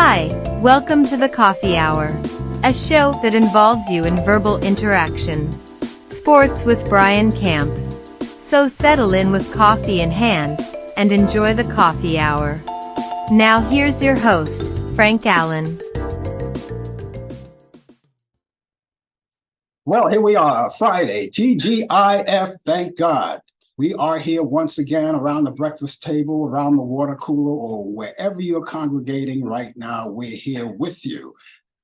Hi, welcome to the Coffee Hour, a show that involves you in verbal interaction. Sports with Brian Camp. So settle in with coffee in hand and enjoy the Coffee Hour. Now here's your host, Frank Allan. Well, here we are, Friday, TGIF, thank God. We are here once again around the breakfast table, around the water cooler, or wherever you're congregating right now, we're here with you.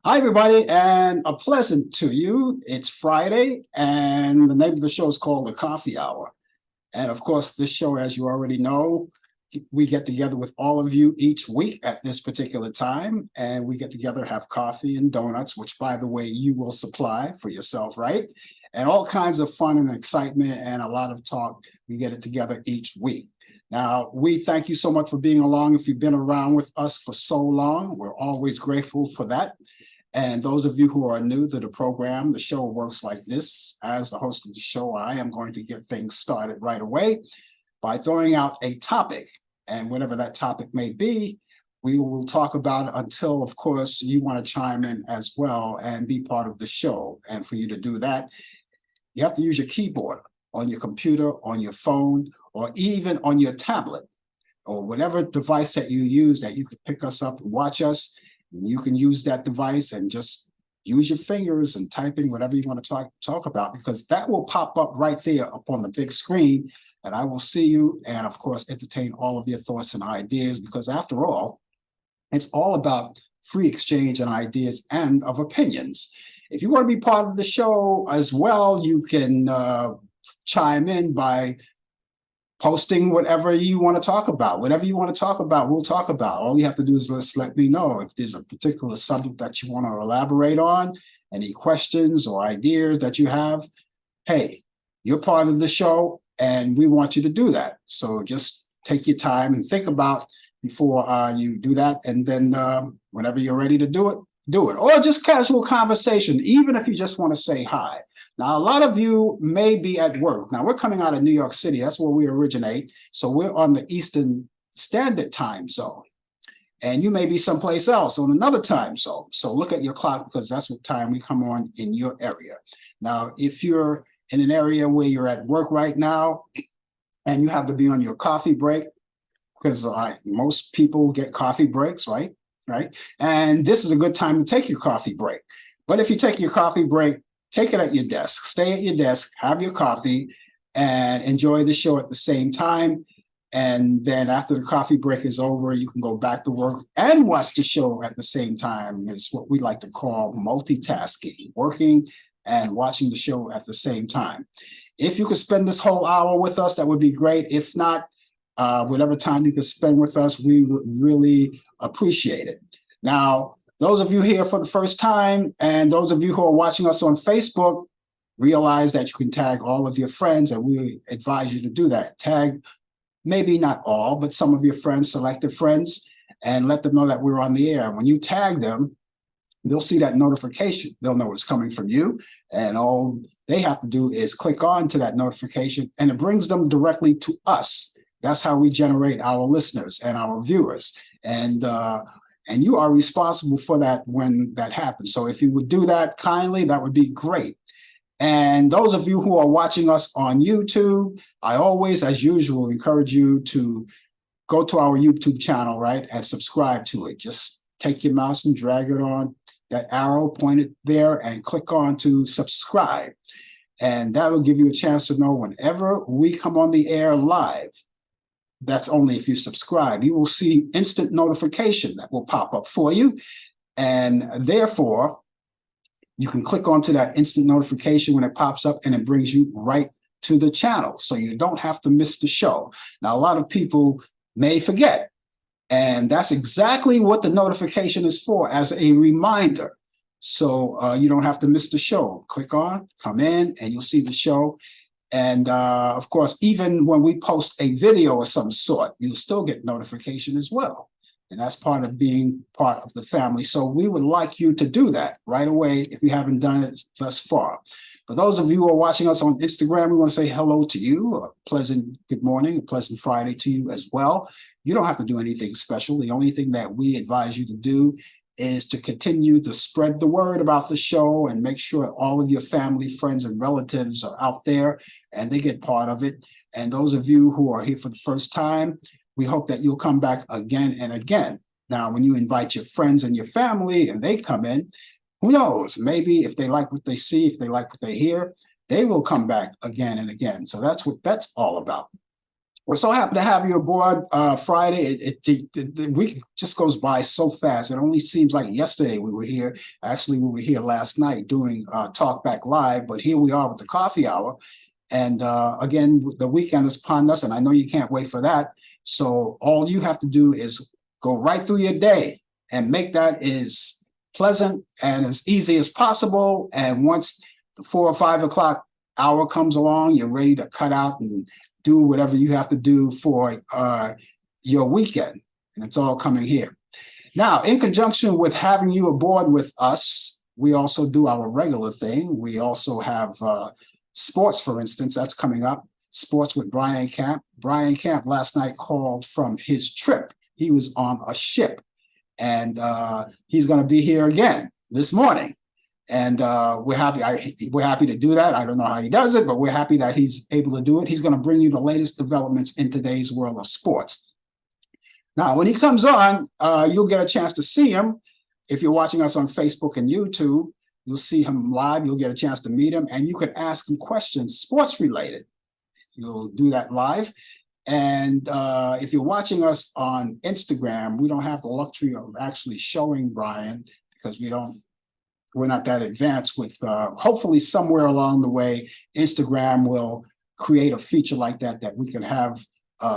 Hi, everybody, and a pleasant to you. It's Friday, and the name of the show is called The Coffee Hour. And of course, this show, as you already know, we get together with all of you each week at this particular time, and we get together, have coffee and donuts, which, by the way, you will supply for yourself, right? And all kinds of fun and excitement and a lot of talk. We get it together each week. Now, we thank you so much for being along. If you've been around with us for so long, we're always grateful for that. And those of you who are new to the program, the show works like this. As the host of the show, I am going to get things started right away by throwing out a topic, and whatever that topic may be, we will talk about it until, of course, you want to chime in as well and be part of the show. And for you to do that, you have to use your keyboard on your computer, on your phone, or even on your tablet, or whatever device that you use that you can pick us up and watch us. You can use that device and just use your fingers and typing whatever you want to talk about, because that will pop up right there up on the big screen. And I will see you and, of course, entertain all of your thoughts and ideas, because after all, it's all about free exchange and ideas and of opinions. If you want to be part of the show as well, you can chime in by posting whatever you want to talk about. Whatever you want to talk about, we'll talk about. All you have to do is just let me know if there's a particular subject that you want to elaborate on, any questions or ideas that you have. Hey, you're part of the show, and we want you to do that. So just take your time and think about before you do that. And then whenever you're ready to do it, do it. Or just casual conversation, even if you just want to say hi. Now, a lot of you may be at work. Now, we're coming out of New York City. That's where we originate. So we're on the Eastern Standard Time zone. And you may be someplace else on another time zone. So look at your clock, because that's what time we come on in your area. Now, if you're in an area where you're at work right now and you have to be on your coffee break, because most people get coffee breaks, right? And this is a good time to take your coffee break. But if you take your coffee break, take it at your desk. Stay at your desk, have your coffee, and enjoy the show at the same time. And then after the coffee break is over, you can go back to work and watch the show at the same time. It's what we like to call multitasking, working and watching the show at the same time. If you could spend this whole hour with us, that would be great. If not, whatever time you could spend with us, we would really appreciate it. Now, those of you here for the first time, and those of you who are watching us on Facebook, realize that you can tag all of your friends, and we advise you to do that. Tag maybe not all, but some of your friends, selected friends, and let them know that we're on the air. When you tag them, they'll see that notification. They'll know it's coming from you, and all they have to do is click on to that notification, and it brings them directly to us. That's how we generate our listeners and our viewers. And you are responsible for that when that happens. So if you would do that kindly, that would be great. And those of you who are watching us on YouTube, I always, as usual, encourage you to go to our YouTube channel, right, and subscribe to it. Just take your mouse and drag it on that arrow pointed there and click on to subscribe. And that will give you a chance to know whenever we come on the air live. That's only if you subscribe. You will see instant notification that will pop up for you. And therefore, you can click onto that instant notification when it pops up, and it brings you right to the channel. So you don't have to miss the show. Now, a lot of people may forget, and that's exactly what the notification is for, as a reminder. So you don't have to miss the show. Click on, come in, and you'll see the show. And of course, even when we post a video of some sort, you'll still get notification as well. And that's part of being part of the family. So we would like you to do that right away if you haven't done it thus far. For those of you who are watching us on Instagram, we want to say hello to you. A pleasant good morning, a pleasant Friday to you as well. You don't have to do anything special. The only thing that we advise you to do is to continue to spread the word about the show and make sure all of your family, friends, and relatives are out there and they get part of it. And those of you who are here for the first time, we hope that you'll come back again and again. Now, when you invite your friends and your family and they come in, who knows? Maybe if they like what they see, if they like what they hear, they will come back again and again. So that's what that's all about. We're so happy to have you aboard Friday. The week just goes by so fast. It only seems like yesterday we were here. Actually, we were here last night doing Talk Back Live, but here we are with the coffee hour. And again, the weekend is upon us, and I know you can't wait for that. So all you have to do is go right through your day and make that as pleasant and as easy as possible. And once the 4 or 5 o'clock hour comes along, you're ready to cut out and do whatever you have to do for your weekend. And it's all coming here. Now, in conjunction with having you aboard with us, we also do our regular thing. We also have sports, for instance, that's coming up. Sports with Brian Camp. Brian Camp last night called from his trip. He was on a ship, and he's going to be here again this morning. And we're happy to do that. I don't know how he does it, but we're happy that he's able to do it. He's going to bring you the latest developments in today's world of sports. Now, when he comes on, you'll get a chance to see him. If you're watching us on Facebook and YouTube, you'll see him live. You'll get a chance to meet him, and you can ask him questions, sports related. You'll do that live. And if you're watching us on Instagram, we don't have the luxury of actually showing Brian because we're not that advanced with, hopefully somewhere along the way, Instagram will create a feature like that we can have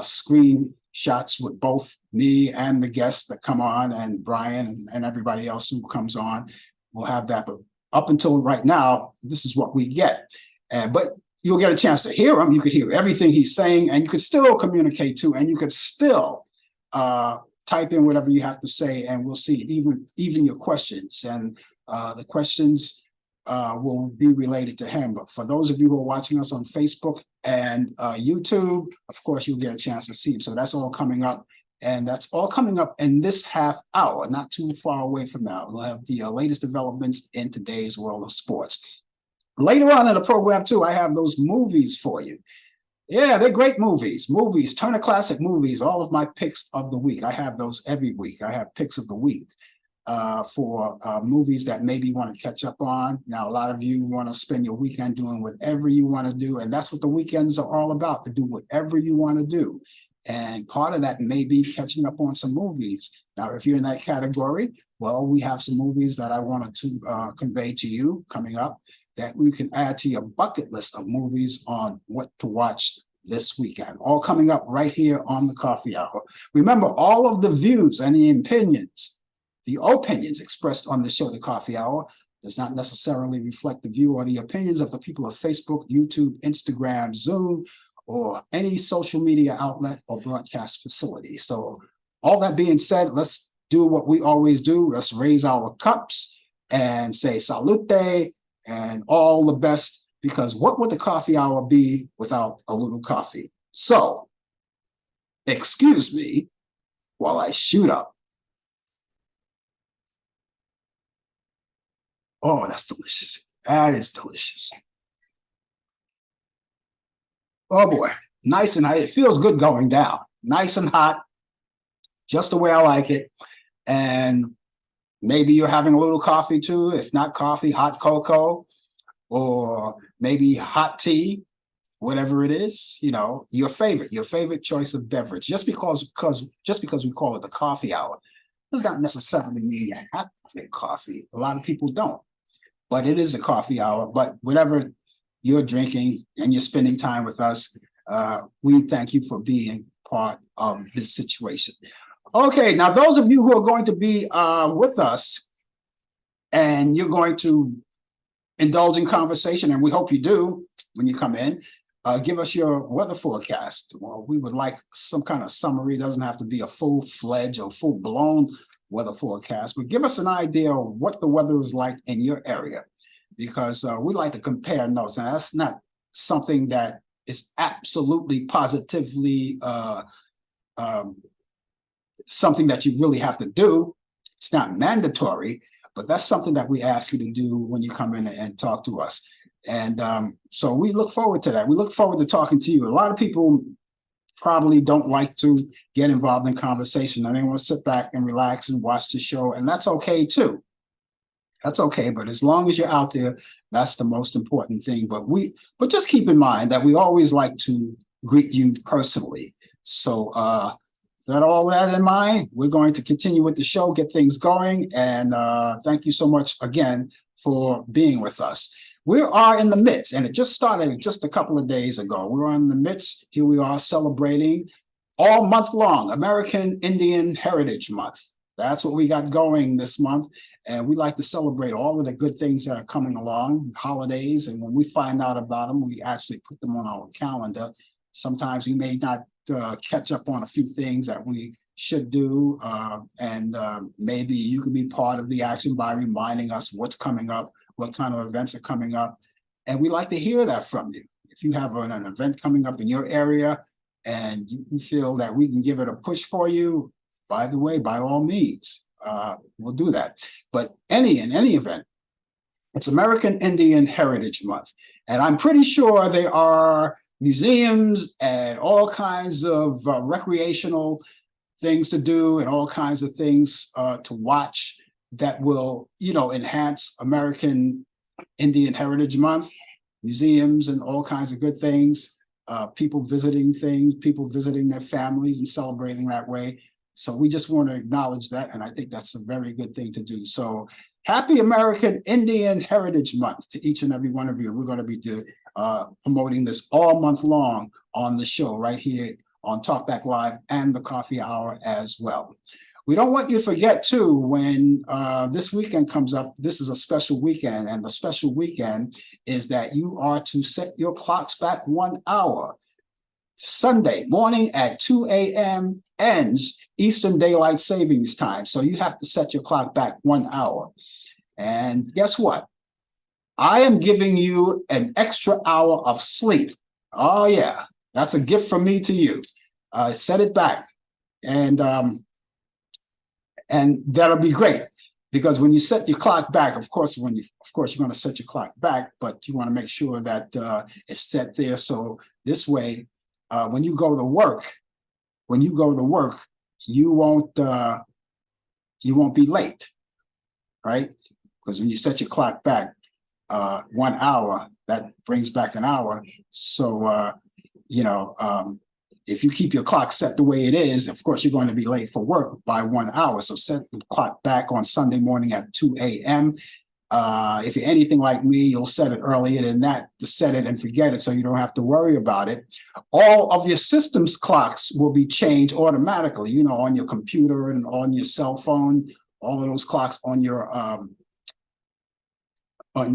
screen shots with both me and the guests that come on and Brian and everybody else who comes on. We'll have that, but up until right now, this is what we get. But you'll get a chance to hear him. You could hear everything he's saying, and you could still communicate too, and you could still type in whatever you have to say, and we'll see even your questions. And the questions will be related to him. But for those of you who are watching us on Facebook and YouTube, of course, you'll get a chance to see him. So that's all coming up. And that's all coming up in this half hour, not too far away from now. We'll have the latest developments in today's world of sports. Later on in the program, too, I have those movies for you. Yeah, they're great movies. Turner Classic Movies, all of my picks of the week. I have those every week. I have picks of the week for movies that maybe you want to catch up on. Now, a lot of you want to spend your weekend doing whatever you want to do, and that's what the weekends are all about, to do whatever you want to do. And part of that may be catching up on some movies. Now, if you're in that category, well, we have some movies that I wanted to convey to you coming up that we can add to your bucket list of movies on what to watch this weekend. All coming up right here on the Coffee Hour. Remember, all of the views and the opinions expressed on the show, The Coffee Hour, does not necessarily reflect the view or the opinions of the people of Facebook, YouTube, Instagram, Zoom, or any social media outlet or broadcast facility. So all that being said, let's do what we always do. Let's raise our cups and say salute and all the best, because what would the coffee hour be without a little coffee? So, excuse me while I shoot up. Oh, that's delicious. That is delicious. Oh boy, nice and hot. It feels good going down. Nice and hot, just the way I like it. And maybe you're having a little coffee too. If not coffee, hot cocoa, or maybe hot tea, whatever it is, your favorite choice of beverage. Just because we call it the coffee hour does not necessarily mean you have to drink coffee. A lot of people don't, but it is a coffee hour. But whatever you're drinking and you're spending time with us, we thank you for being part of this situation. Okay, now those of you who are going to be with us and you're going to indulge in conversation, and we hope you do when you come in, give us your weather forecast. Well, we would like some kind of summary. It doesn't have to be a full-fledged or full-blown weather forecast, but give us an idea of what the weather is like in your area. because we like to compare notes. Now, that's not something that is absolutely positively something that you really have to do. It's not mandatory, but that's something that we ask you to do when you come in and talk to us. And so we look forward to that. We look forward to talking to you. A lot of people probably don't like to get involved in conversation, and they want to sit back and relax and watch the show, and that's okay too. That's okay, but as long as you're out there, that's the most important thing. But just keep in mind that we always like to greet you personally. So that all that in mind, we're going to continue with the show, get things going, and thank you so much again for being with us. We are in the midst, and it just started just a couple of days ago. We're in the midst. Here we are celebrating all month long, American Indian Heritage Month. That's what we got going this month. And we like to celebrate all of the good things that are coming along, holidays. And when we find out about them, we actually put them on our calendar. Sometimes we may not catch up on a few things that we should do. And maybe you could be part of the action by reminding us what's coming up, what kind of events are coming up. And we like to hear that from you. If you have an event coming up in your area and you feel that we can give it a push for you, by the way, by all means, we'll do that. But in any event, it's American Indian Heritage Month. And I'm pretty sure there are museums and all kinds of recreational things to do and all kinds of things to watch that will, enhance American Indian Heritage Month, museums and all kinds of good things, people visiting things, people visiting their families and celebrating that way. So we just want to acknowledge that, and I think that's a very good thing to do. So happy American Indian Heritage Month to each and every one of you. We're going to be promoting this all month long on the show right here on Talkback Live and the Coffee Hour as well. We don't want you to forget, too, when this weekend comes up, this is a special weekend, and the special weekend is that you are to set your clocks back 1 hour. Sunday morning at 2 a.m. ends Eastern Daylight Savings Time. So you have to set your clock back 1 hour. And guess what? I am giving you an extra hour of sleep. Oh, yeah. That's a gift from me to you. Set it back. And that'll be great. Because when you set your clock back, of course, you're going to set your clock back, but you want to make sure that it's set there. So this way, when you go to work, you won't be late, right? Because when you set your clock back 1 hour, that brings back an hour. So if you keep your clock set the way it is, of course, you're going to be late for work by 1 hour. So set the clock back on Sunday morning at 2 a.m. If you're anything like me, you'll set it earlier than that to set it and forget it so you don't have to worry about it. All of your system's clocks will be changed automatically, on your computer and on your cell phone, all of those clocks on your on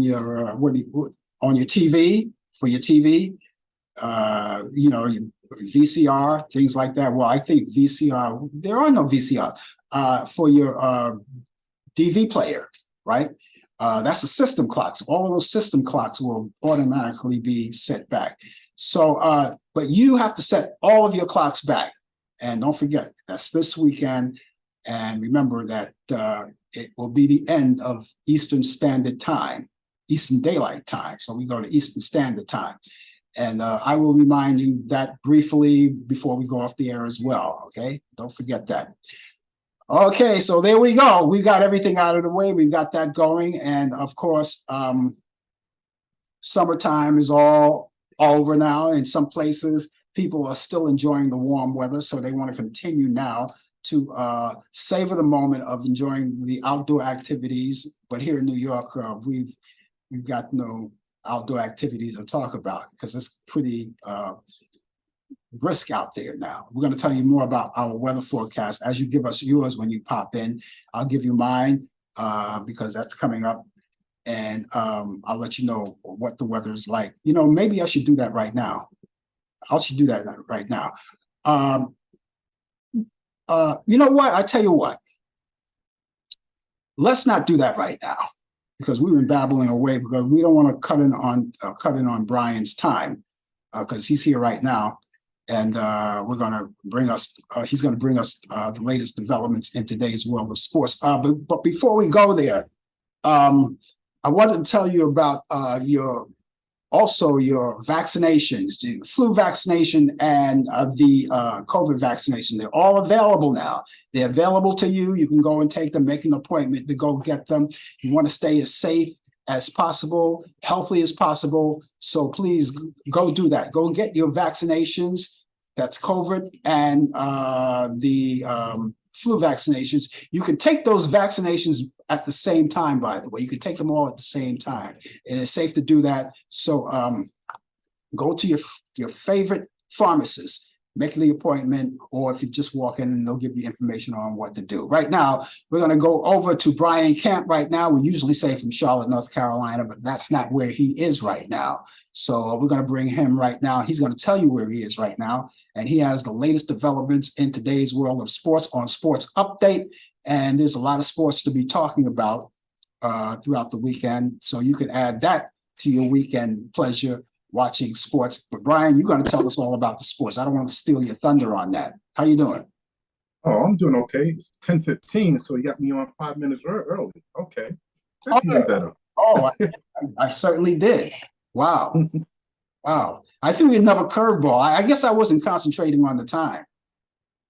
your TV, for your TV, your VCR, things like that. Well, I think VCR, there are no VCR for your DV player. Right? That's the system clocks. All of those system clocks will automatically be set back. So, but you have to set all of your clocks back. And don't forget, that's this weekend. And remember that it will be the end of Eastern Standard Time, Eastern Daylight Time. So we go to Eastern Standard Time. And I will remind you that briefly before we go off the air as well. Okay? Don't forget that. Okay, so there we go. We got everything out of the way. We've got that going. And of course, summertime is all over now. In some places, people are still enjoying the warm weather. So they want to continue now to savor the moment of enjoying the outdoor activities. But here in New York, we've got no outdoor activities to talk about because it's pretty brisk out there now. We're going to tell you more about our weather forecast as you give us yours when you pop in. I'll give you mine because that's coming up, and I'll let you know what the weather is like. Maybe I should do that right now. I should do that right now. You know what? I tell you what. Let's not do that right now because we've been babbling away because we don't want to cut in on Brian's time because he's here right now, and we're going to bring us. He's going to bring us the latest developments in today's world of sports. But before we go there, I wanted to tell you about your vaccinations, the flu vaccination and the COVID vaccination. They're all available now. They're available to you. You can go and take them, make an appointment to go get them. You want to stay as safe as possible, healthy as possible. So please go do that. Go get your vaccinations. That's COVID and the flu vaccinations. You can take those vaccinations at the same time, by the way. You can take them all at the same time. And it's safe to do that. So go to your favorite pharmacist, make the appointment, or if you just walk in and they'll give you information on what to do. Right now, we're going to go over to Brian Camp right now. We usually say from Charlotte, North Carolina, but that's not where he is right now. So we're going to bring him right now. He's going to tell you where he is right now. And he has the latest developments in today's world of sports on Sports Update. And there's a lot of sports to be talking about throughout the weekend. So you can add that to your weekend pleasure watching sports. But Brian, you're going to tell us all about the sports. I don't want to steal your thunder on that. How you doing? Oh, I'm doing okay. It's 10:15, so you got me on 5 minutes early. Okay. That's even better. Oh, I certainly did. Wow. Wow. I threw you another curveball. I guess I wasn't concentrating on the time.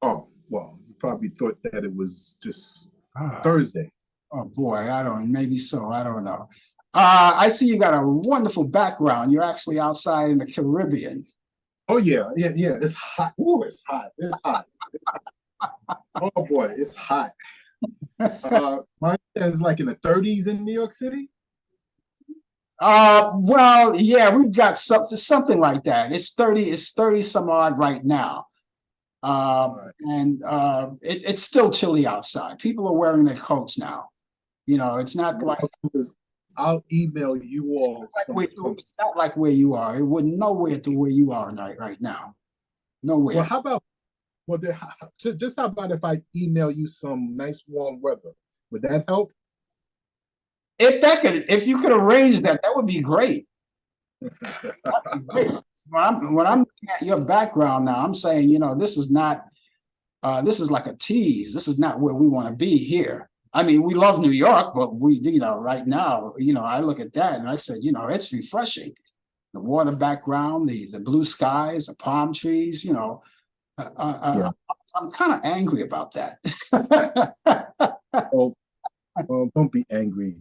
Oh, well, you probably thought that it was just Thursday. Oh boy, maybe so. I don't know. I see you got a wonderful background. You're actually outside in the Caribbean. Oh yeah. It's hot. Oh, it's hot. It's hot. Oh boy, it's hot. Mine is like in the 30s in New York City. Well, yeah, we've got something like that. It's 30 some odd right now. And it's still chilly outside. People are wearing their coats now. You know, it's not like I'll email you all. It's not like where you are. It wouldn't nowhere to where you are right now. Nowhere. Well, how about just how about if I email you some nice warm weather? Would that help? If you could arrange that, that would be great. That'd be great. When I'm looking at your background now, I'm saying, you know, this is not this is like a tease. This is not where we want to be here. I mean, we love New York, but right now, I look at that and I said, it's refreshing. The water background, the blue skies, the palm trees, yeah. I'm kind of angry about that. Oh, don't be angry.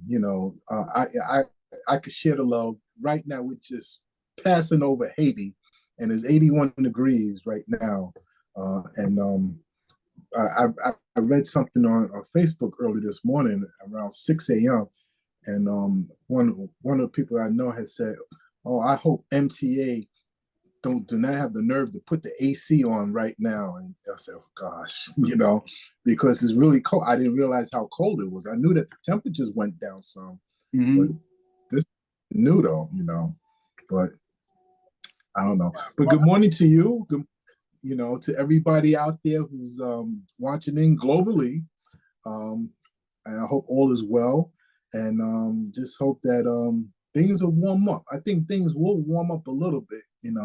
I could share the love. Right now, we're just passing over Haiti, and it's 81 degrees right now. I read something on Facebook early this morning around 6 a.m. And one of the people I know had said, "Oh, I hope MTA do not have the nerve to put the AC on right now." And I said, "Oh gosh," because it's really cold. I didn't realize how cold it was. I knew that the temperatures went down some, but this is new though, But I don't know. But good morning to you. Good, to everybody out there who's watching in globally. And I hope all is well. And just hope that things will warm up. I think things will warm up a little bit, and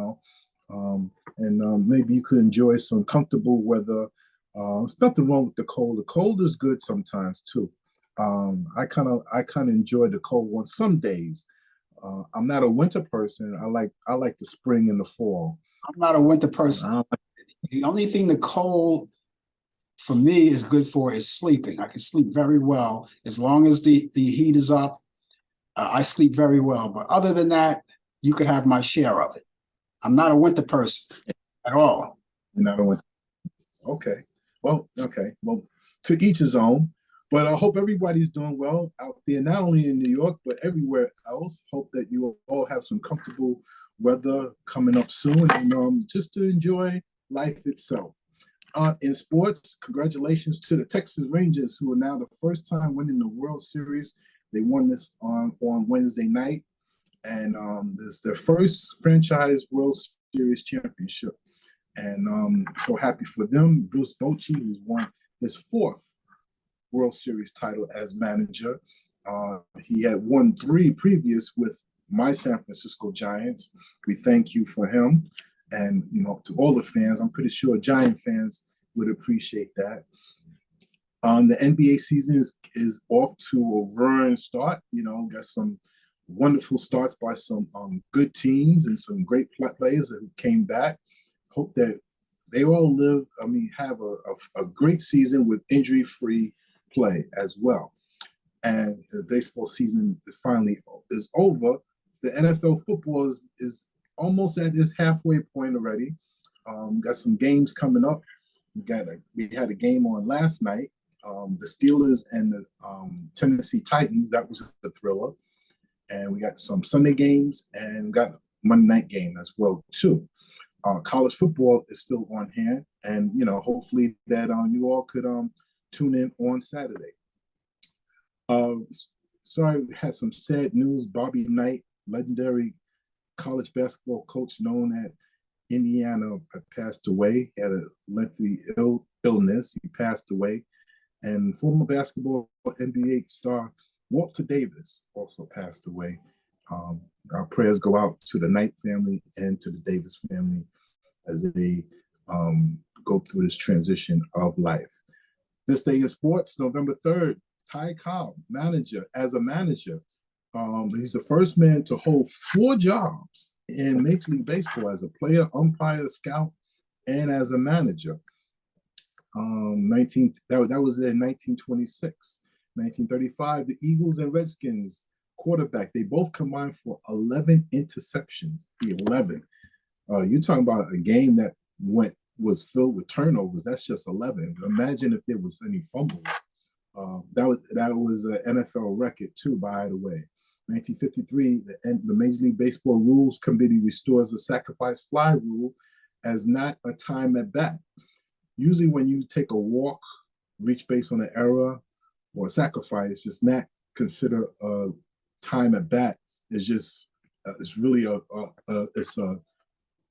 maybe you could enjoy some comfortable weather. There's nothing wrong with the cold. The cold is good sometimes too. I kind of enjoy the cold on some days. I'm not a winter person. I like the spring and the fall. I'm not a winter person. The only thing the cold for me is good for is sleeping. I can sleep very well as long as the heat is up. I sleep very well, but other than that, you could have my share of it. I'm not a winter person at all. You're not a winter. Okay. Well, to each his own. But I hope everybody's doing well out there, not only in New York, but everywhere else. Hope that you all have some comfortable weather coming up soon, and just to enjoy life itself. In sports, congratulations to the Texas Rangers, who are now the first time winning the World Series. They won this on Wednesday night, and this is their first franchise World Series championship. And so happy for them. Bruce Bochy, who's won his fourth World Series title as manager. He had won 3 previous with my San Francisco Giants. We thank you for him. And, to all the fans, I'm pretty sure Giant fans would appreciate that. The NBA season is off to a roaring start. Got some wonderful starts by some good teams and some great players that came back. Hope that they all have a great season with injury-free play as well. And the baseball season is over. The NFL football is almost at its halfway point already. Got some games coming up. We had a game on last night. The Steelers and the Tennessee Titans. That was a thriller. And we got some Sunday games and got a Monday night game as well too. College football is still on hand, and hopefully that you all could tune in on Saturday. Sorry, we had some sad news. Bobby Knight, legendary college basketball coach known at Indiana, passed away. He had a lengthy illness. He passed away. And former basketball NBA star Walter Davis also passed away. Our prayers go out to the Knight family and to the Davis family as they go through this transition of life. This day in sports, November 3rd, Ty Cobb, as a manager. He's the first man to hold 4 jobs in Major League Baseball as a player, umpire, scout, and as a manager. That was in 1926. 1935, the Eagles and Redskins quarterback, they both combined for 11 interceptions. 11. You're talking about a game that was filled with turnovers. That's just 11. Imagine if there was any fumbles. That was an NFL record too, by the way. 1953, the Major League Baseball Rules Committee restores the sacrifice fly rule as not a time at bat. Usually when you take a walk, reach base on an error, or a sacrifice, it's not considered a time at bat. It's just it's really it's a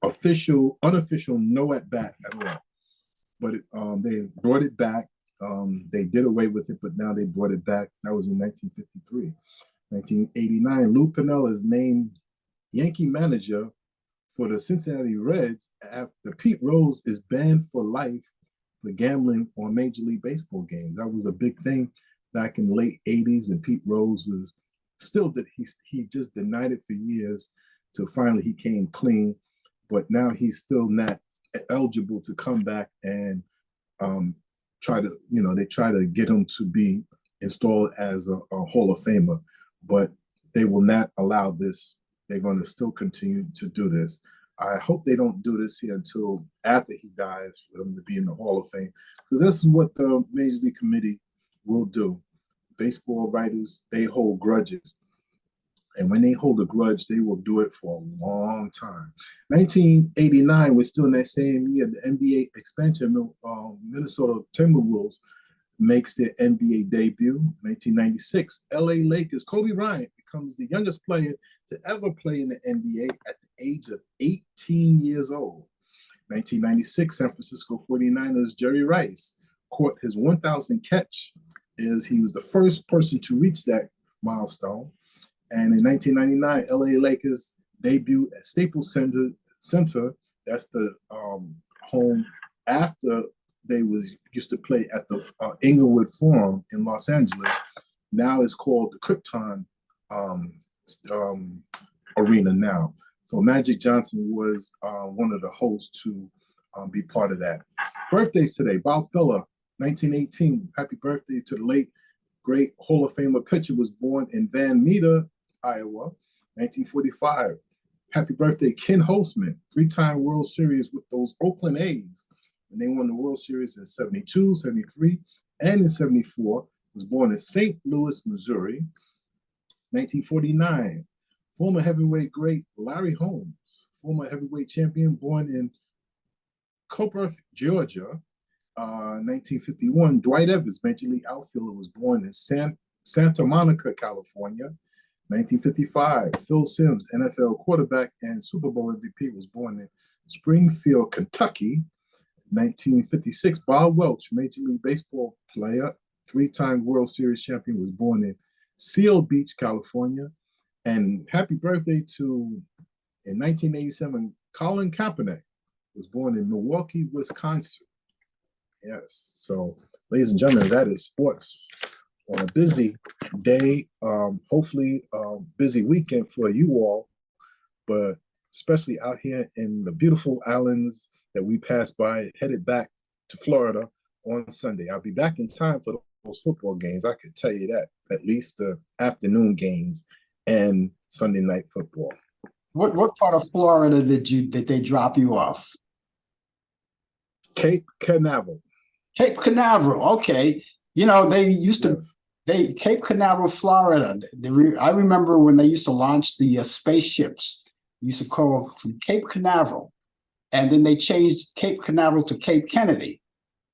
unofficial no at bat at all. But they brought it back. They did away with it, but now they brought it back. That was in 1953. 1989, Lou Piniella is named Yankee manager for the Cincinnati Reds after Pete Rose is banned for life for gambling on Major League Baseball games. That was a big thing back in the late 80s, and Pete Rose was still that he just denied it for years till finally he came clean, but now he's still not eligible to come back and try to get him to be installed as a Hall of Famer, but they will not allow this. They're going to still continue to do this. I hope they don't do this here until after he dies for him to be in the Hall of Fame, because this is what the Major League Committee will do. Baseball writers, they hold grudges. And when they hold a grudge, they will do it for a long time. 1989 was still in that same year. The NBA expansion, Minnesota Timberwolves makes their NBA debut. 1996, LA Lakers, Kobe Bryant becomes the youngest player to ever play in the NBA at the age of 18 years old. 1996, San Francisco 49ers, Jerry Rice caught his 1,000 catch. He was the first person to reach that milestone. And in 1999, LA Lakers debut at Staples Center. That's the home after they used to play at the Inglewood Forum in Los Angeles. Now it's called the Krypton Arena now. So Magic Johnson was one of the hosts to be part of that. Birthdays today, Bob Feller, 1918. Happy birthday to the late, great Hall of Famer pitcher, was born in Van Meter, Iowa, 1945. Happy birthday, Ken Holtzman, 3-time World Series with those Oakland A's. And they won the World Series in 72, 73, and in 74. Was born in St. Louis, Missouri. 1949, former heavyweight great Larry Holmes, former heavyweight champion, born in Coburg, Georgia. 1951, Dwight Evans, Major League outfielder, was born in Santa Monica, California. 1955, Phil Simms, NFL quarterback and Super Bowl MVP, was born in Springfield, Kentucky. 1956, Bob Welch, Major League Baseball player, 3-time World Series champion, was born in Seal Beach, California. And happy birthday to, in 1987, Colin Kaepernick was born in Milwaukee, Wisconsin. Yes. So, ladies and gentlemen, that is sports on a busy day. Hopefully, busy weekend for you all, but especially out here in the beautiful islands that we passed by, headed back to Florida on Sunday. I'll be back in time for those football games. I can tell you that, at least the afternoon games and Sunday night football. What part of Florida did they drop you off? Cape Canaveral. Cape Canaveral. Okay. You know, they used to Yes. Cape Canaveral, Florida. I remember when they used to launch the spaceships. Used to call from Cape Canaveral, and then they changed Cape Canaveral to Cape Kennedy.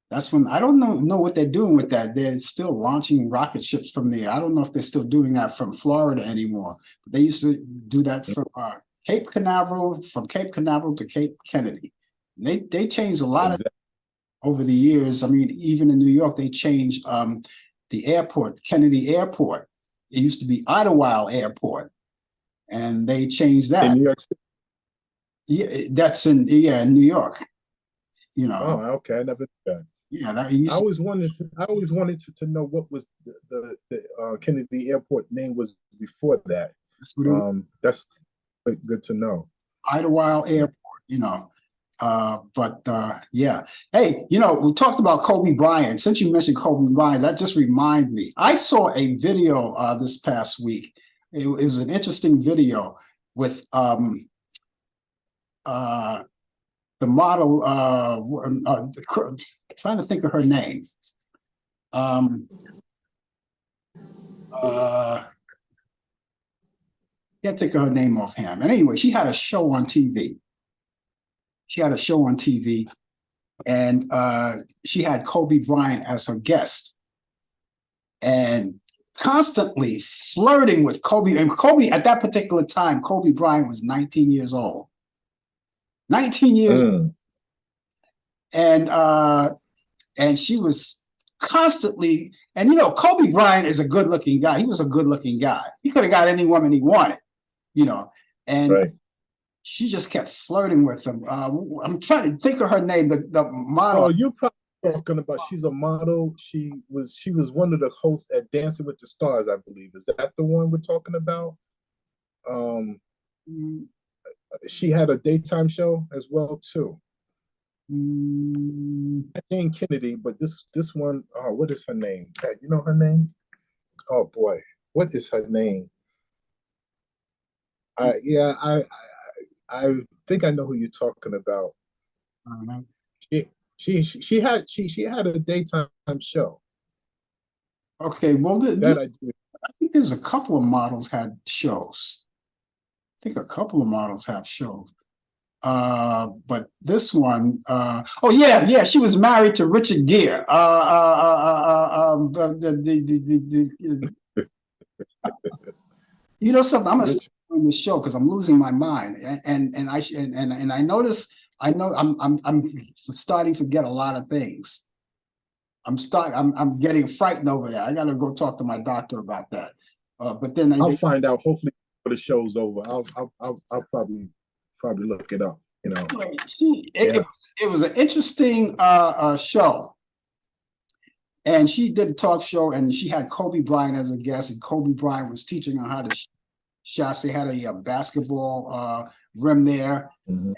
That's when I don't know what they're doing with that. They're still launching rocket ships from there. I don't know if they're still doing that from Florida anymore. But they used to do that from Cape Canaveral, from Cape Canaveral to Cape Kennedy. And they changed a lot of over the years. I mean, even in New York, they changed the airport, Kennedy Airport. It used to be Idlewild Airport, and they changed that. In New York City. Yeah, that's in New York. You know. Oh, okay. I never did that. Yeah, that I always wanted to know what was the Kennedy Airport name was before that. That's good to know. Idlewild Airport, you know. Yeah. Hey, you know, we talked about Kobe Bryant. Since you mentioned Kobe Bryant, that just reminded me. I saw a video this past week. It was an interesting video with the model, trying to think of her name. Can't think of her name offhand. And anyway, she had a show on TV. And she had Kobe Bryant as her guest, and constantly flirting with Kobe. And Kobe, at that particular time, Kobe Bryant was 19 years old. 19 years old. And she was constantly, and you know, Kobe Bryant is a good-looking guy. He was a good-looking guy. He could have got any woman he wanted, you know. And she just kept flirting with him. I'm trying to think of her name. The model. Oh, you're probably talking about. She's a model. She was one of the hosts at Dancing with the Stars, I believe. Is that the one we're talking about? She had a daytime show as well too. Jane Kennedy, but this one, what is her name? You know her name? Oh boy, what is her name? I think I know who you're talking about. She had a daytime show. Okay, well, I think there's a couple of models had shows. I think a couple of models have shows. But this one, oh yeah, she was married to Richard Gere. You know something? I'm gonna in the show because I'm losing my mind, and I notice I'm starting to forget a lot of things. I'm getting frightened over that. I gotta go talk to my doctor about that. But then I'll find out. Hopefully, before the show's over, I'll probably look it up. You know, it was an interesting show, and she did a talk show, and she had Kobe Bryant as a guest, and Kobe Bryant was teaching her how to shots. They had a basketball rim there. He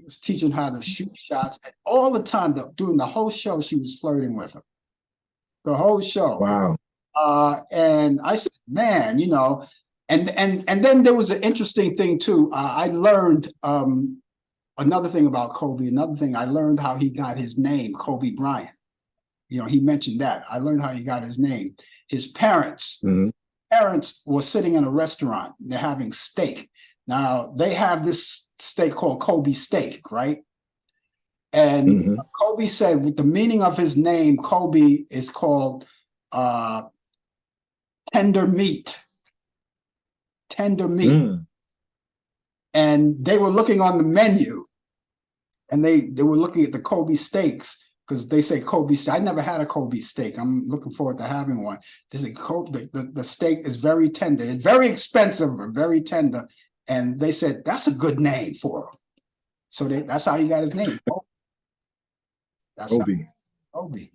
was teaching her how to shoot shots, and all the time during the whole show, she was flirting with him. The whole show. Wow. And I said, man, you know. And then there was an interesting thing too. I learned another thing about Kobe. Another thing I learned how he got his name, Kobe Bryant. You know, he mentioned that. I learned how he got his name. His parents were sitting in a restaurant. They're having steak. Now they have this steak called Kobe steak, right? And Kobe said, with the meaning of his name, Kobe is called tender meat. Tender meat. And they were looking on the menu, and they were looking at the Kobe steaks, because they say Kobe steak. I never had a Kobe steak. I'm looking forward to having one. They say the steak is very tender. It's very expensive, but very tender. And they said that's a good name for him. So that's how he got his name. That's Kobe. Kobe.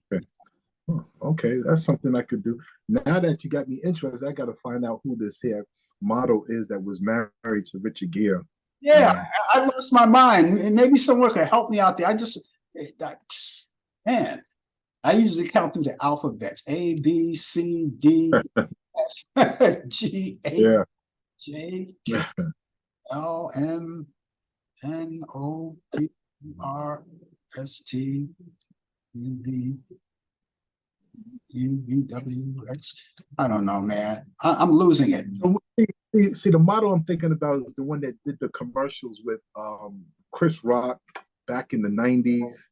Okay, that's something I could do. Now that you got me interested, I got to find out who this here model is that was married to Richard Gere. Yeah, I lost my mind. And maybe someone could help me out there. Man, I usually count through the alphabets: A, B, C, D, F, G, H, J, K, L, M, N, O, P, R, S, T, U, V, U, V, W, X. I don't know, man. I'm losing it. See, the model I'm thinking about is the one that did the commercials with Chris Rock back in the 90s.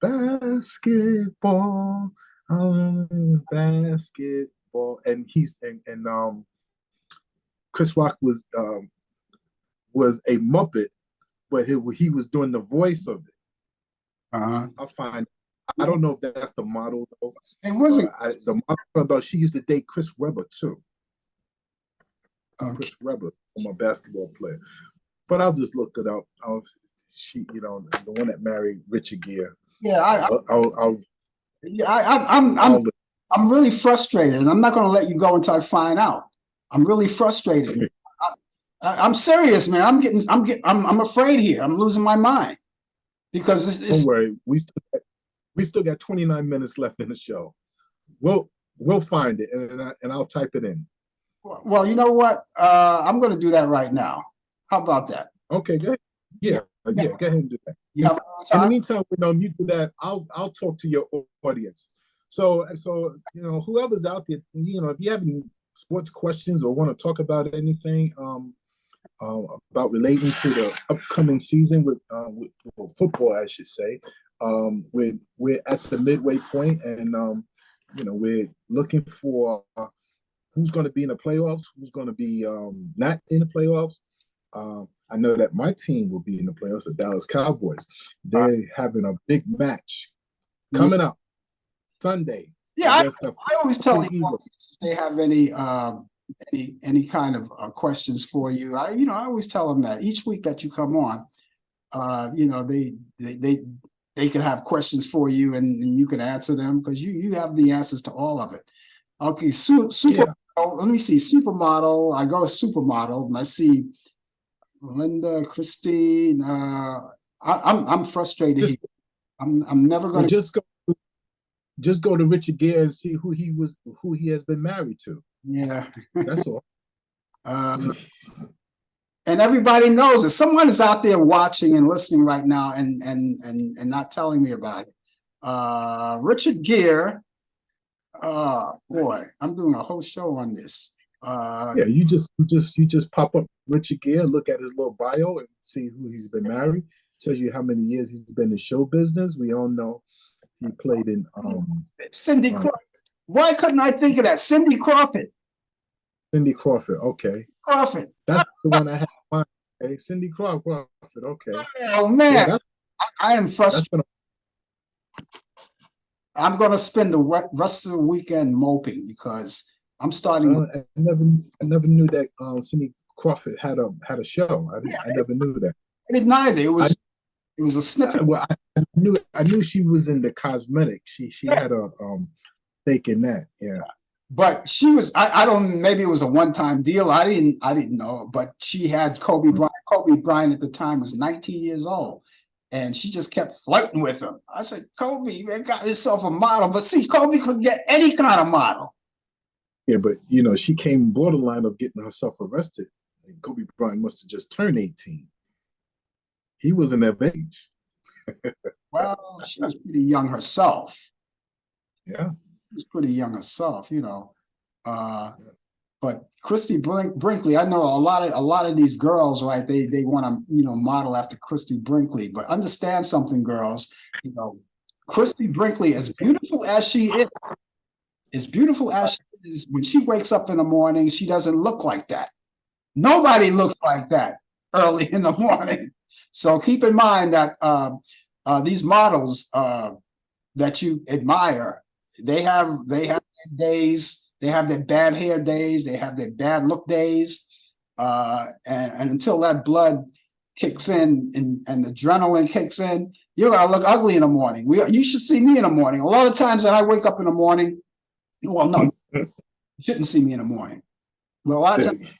Basketball, basketball, and Chris Rock was a Muppet, but he was doing the voice of it. I'll find. I don't know if that's the model though. It wasn't the model about. She used to date Chris Webber too. Chris Webber, I'm a basketball player, but I'll just look it up. She, the one that married Richard Gere. Yeah, I'm really frustrated, and I'm not going to let you go until I find out. I'm really frustrated. I'm serious, man. I'm afraid here. I'm losing my mind because don't worry. We still got 29 minutes left in the show. We'll find it, and I'll type it in. Well, you know what? I'm going to do that right now. How about that? Okay, good. Yeah, go ahead and do that. You have in the meantime, you do that. I'll talk to your audience. So whoever's out there, if you have any sports questions or want to talk about anything about relating to the upcoming season with football, I should say, we're at the midway point, and we're looking for who's going to be in the playoffs, who's going to be not in the playoffs. I know that my team will be in the playoffs, the Dallas Cowboys. They're having a big match coming up Sunday. Yeah, I always tell the audience if they have any kind of questions for you. I always tell them that each week that you come on, they can have questions for you, and you can answer them because you have the answers to all of it. Okay, let me see, supermodel. I go supermodel, and I see Linda, Christine. I'm frustrated. I'm never going to just go to Richard Gere and see who he has been married to. Yeah, that's all. And everybody knows it. Someone is out there watching and listening right now, and not telling me about it. Richard Gere. Boy, I'm doing a whole show on this. Yeah, you just pop up Richard Gere, look at his little bio, and see who he's been married. Tells you how many years he's been in show business. We all know he played in Cindy Crawford. Why couldn't I think of that? Cindy Crawford. Cindy Crawford. Okay. Crawford. That's the one I had in mind. Okay, Cindy Crawford. Okay. Oh man, yeah, I am frustrated. I'm going to spend the rest of the weekend moping because I'm starting. I never knew that Cindy Crawford had a show. I never knew that. I didn't either. It was a snippet. Well, I knew she was in the cosmetics. She had a stake in that. Yeah. But she was. I don't. Maybe it was a one-time deal. I didn't know. But she had Kobe Bryant. Kobe Bryant at the time was 19 years old. And she just kept flirting with him. I said, Kobe, man, got himself a model. But see, Kobe could get any kind of model. Yeah, but, she came borderline of getting herself arrested. And Kobe Bryant must have just turned 18. He wasn't of age. Well, she was pretty young herself. Yeah. She was pretty young herself, But Christy Brinkley, I know a lot of these girls, right? They want to, model after Christy Brinkley. But understand something, girls. Christy Brinkley, as beautiful as she is, when she wakes up in the morning, she doesn't look like that. Nobody looks like that early in the morning. So keep in mind that these models that you admire, they have their days, they have their bad hair days, they have their bad look days, and until that blood kicks in and the adrenaline kicks in, you're gonna look ugly in the morning. You should see me in the morning. A lot of times when I wake up in the morning, well, no, you shouldn't see me in the morning. But a lot of times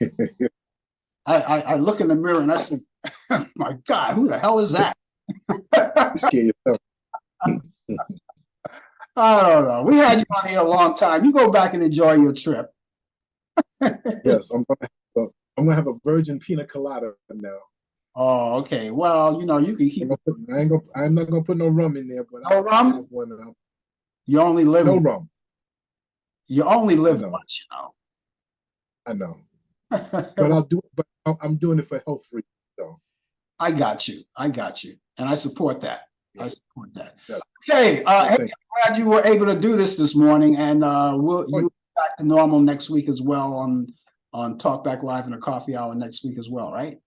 I look in the mirror and I say, my God, who the hell is that? Scare yourself. I don't know. We had you on here a long time. You go back and enjoy your trip. Yes, I'm gonna have a virgin pina colada now. Oh, okay. Well, you can keep. I'm not gonna put no rum in there, but No rum? You only live. No rum. You only live once, I know. But I'll do it. But I'm doing it for health reasons, though. I got you. And I support that. Yeah. I support that. Yeah. Okay. Hey, I'm glad you were able to do this morning, and you'll be back to normal next week as well on Talk Back Live and the Coffee Hour next week as well, right?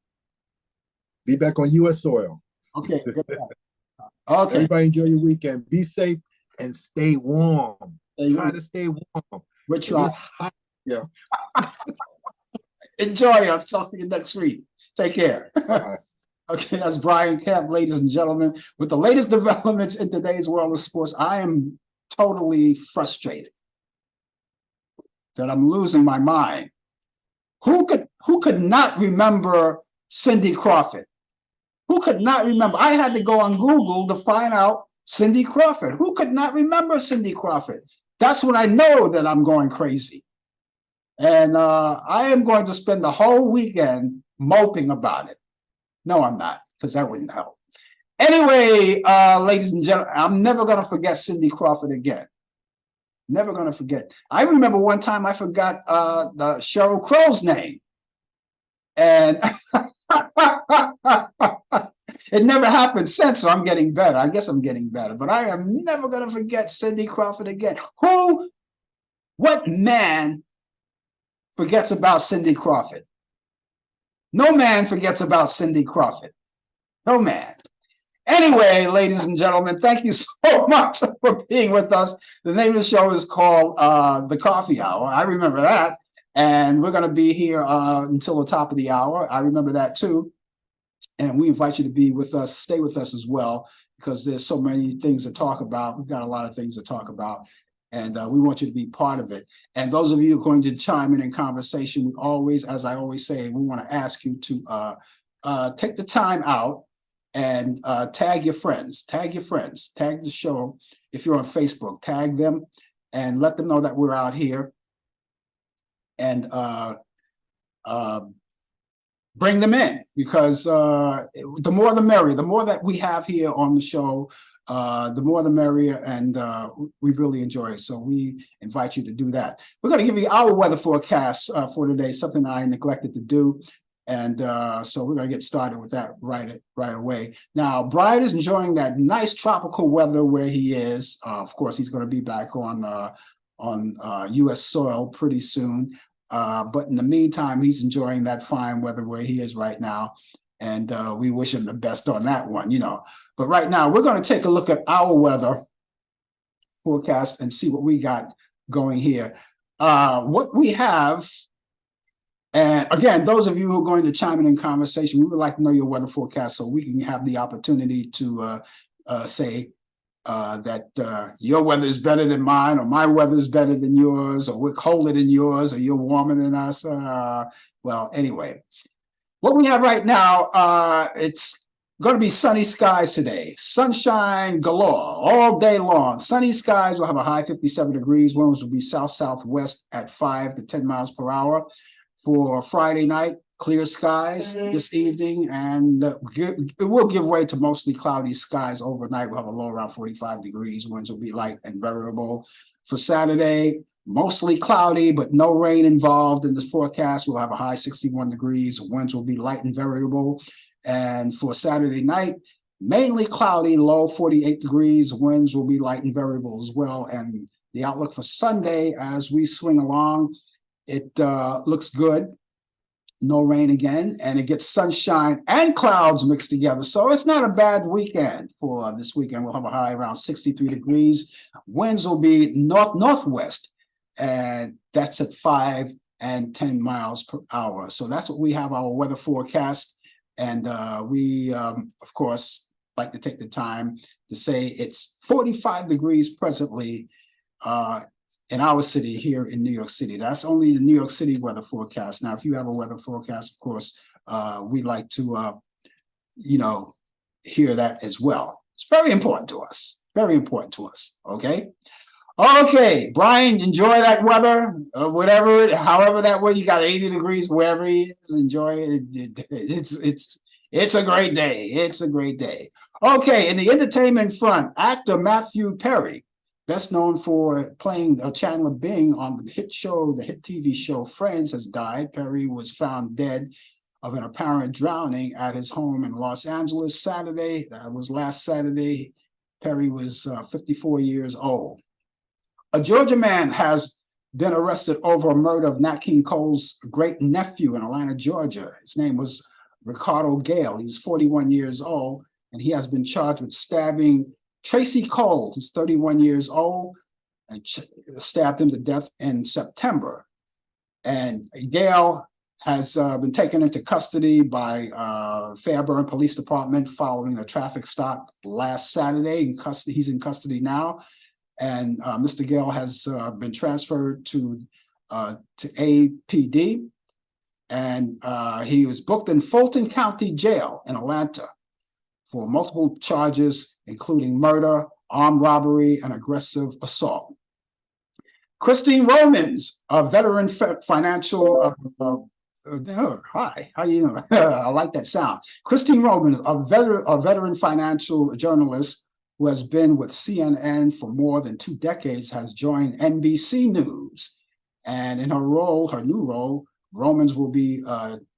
Be back on U.S. soil. Okay. Okay. Everybody enjoy your weekend. Be safe and stay warm. Try to stay warm. We're trying. Yeah. Enjoy. I'll talk to you next week. Take care. Okay, that's Brian Camp, ladies and gentlemen. With the latest developments in today's world of sports, I am totally frustrated that I'm losing my mind. Who could not remember Cindy Crawford? Who could not remember? I had to go on Google to find out Cindy Crawford. Who could not remember Cindy Crawford? That's when I know that I'm going crazy. And I am going to spend the whole weekend moping about it. No, I'm not, because that wouldn't help. Anyway, ladies and gentlemen, I'm never going to forget Cindy Crawford again. Never going to forget. I remember one time I forgot the Sheryl Crow's name. And it never happened since, so I'm getting better. I guess I'm getting better. But I am never going to forget Cindy Crawford again. What man forgets about Cindy Crawford? No man forgets about Cindy Crawford. No man. Anyway, ladies and gentlemen, thank you so much for being with us. The name of the show is called The Coffee Hour. I remember that. And we're going to be here until the top of the hour. I remember that too. And we invite you to be with us, stay with us as well, because there's so many things to talk about. We've got a lot of things to talk about. And we want you to be part of it. And those of you who are going to chime in conversation, we always, as I always say, we want to ask you to take the time out and tag your friends, tag the show. If you're on Facebook, tag them and let them know that we're out here. And bring them in, because the more the merrier. The more that we have here on the show, the more the merrier, and we really enjoy it. So we invite you to do that. We're going to give you our weather forecast for today, something I neglected to do. And so we're going to get started with that right away. Now, Brian is enjoying that nice tropical weather where he is. Of course, he's going to be back on U.S. soil pretty soon. But in the meantime, he's enjoying that fine weather where he is right now. And we wish him the best on that one, But right now, we're going to take a look at our weather forecast and see what we got going here. What we have, and again, those of you who are going to chime in conversation, we would like to know your weather forecast so we can have the opportunity to say that your weather is better than mine, or my weather is better than yours, or we're colder than yours, or you're warmer than us. Well, anyway, what we have right now, it's going to be sunny skies today. Sunshine galore all day long. Sunny skies will have a high 57 degrees. Winds will be south-southwest at 5 to 10 miles per hour. For Friday night, clear skies this evening, and it will give way to mostly cloudy skies overnight. We'll have a low around 45 degrees. Winds will be light and variable. For Saturday, mostly cloudy, but no rain involved in the forecast. We'll have a high 61 degrees. Winds will be light and variable. And for Saturday night, mainly cloudy, low 48 degrees. Winds will be light and variable as well. And the outlook for Sunday, as we swing along, it looks good. no rain again, and it gets sunshine and clouds mixed together. So it's not a bad weekend for this weekend. We'll have a high around 63 degrees. Winds will be northwest, and that's at 5 and 10 miles per hour. So that's what we have our weather forecast. And we, of course, like to take the time to say it's 45 degrees presently in our city here in New York City. That's only the New York City weather forecast. Now, if you have a weather forecast, of course, we like to, hear that as well. It's very important to us. Very important to us. Okay. Okay, Brian, enjoy that weather, however that way. You got 80 degrees wherever he is. Enjoy it. It's a great day. It's a great day. Okay, in the entertainment front, actor Matthew Perry, best known for playing Chandler Bing on the hit TV show Friends, has died. Perry was found dead of an apparent drowning at his home in Los Angeles Saturday. That was last Saturday. Perry was 54 years old. A Georgia man has been arrested over a murder of Nat King Cole's great nephew in Atlanta, Georgia. His name was Ricardo Gale. He was 41 years old, and he has been charged with stabbing Tracy Cole, who's 31 years old, and stabbed him to death in September. And Gale has been taken into custody by Fairburn Police Department following a traffic stop last Saturday. He's in custody now. And Mr. Gale has been transferred to APD, and he was booked in Fulton County Jail in Atlanta for multiple charges, including murder, armed robbery, and aggressive assault. Christine Romans, a veteran financial, hi, how you doing? I like that sound. Christine Romans, a veteran financial journalist who has been with CNN for more than 2 decades, has joined NBC News. And in her new role, Romans will be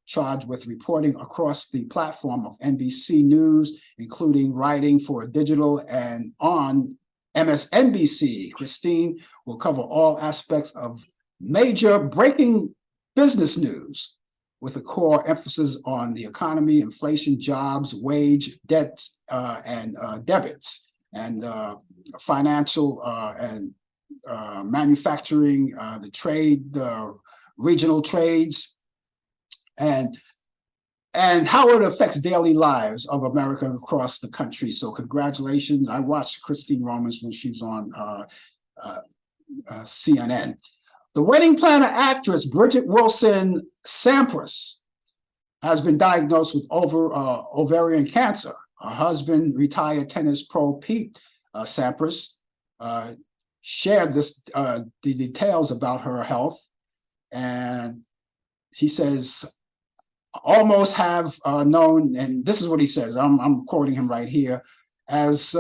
charged with reporting across the platform of NBC News, including writing for digital and on MSNBC. Christine will cover all aspects of major breaking business news, with a core emphasis on the economy, inflation, jobs, wage, debt, and debits, and financial and manufacturing, the trade, regional trades, and how it affects daily lives of America across the country. So congratulations. I watched Christine Romans when she was on CNN. The wedding planner actress Bridget Wilson Sampras has been diagnosed with ovarian cancer. Her husband, retired tennis pro Pete Sampras, shared the details about her health, and he says, almost have known, and this is what he says, I'm quoting him right here, as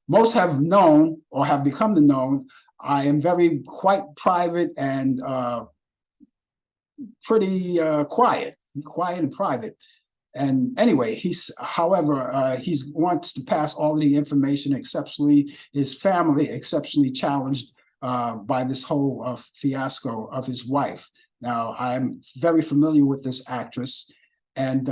most have known or have become to known, I am quite private and pretty quiet and private. And anyway, however, he wants to pass all of the information, his family exceptionally challenged by this whole fiasco of his wife. Now, I'm very familiar with this actress, and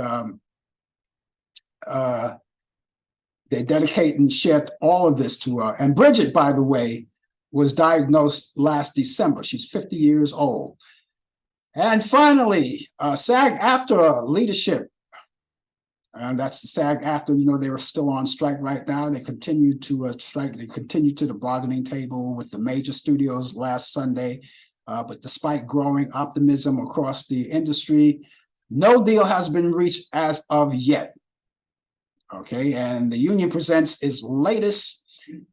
they dedicate and shared all of this to her. And Bridget, by the way, was diagnosed last December. She's 50 years old. And finally, SAG-AFTRA leadership, and that's the SAG-AFTRA, they were still on strike right now. They continued to strike. They continued to the bargaining table with the major studios last Sunday. But despite growing optimism across the industry, no deal has been reached as of yet. Okay, and the union presents its latest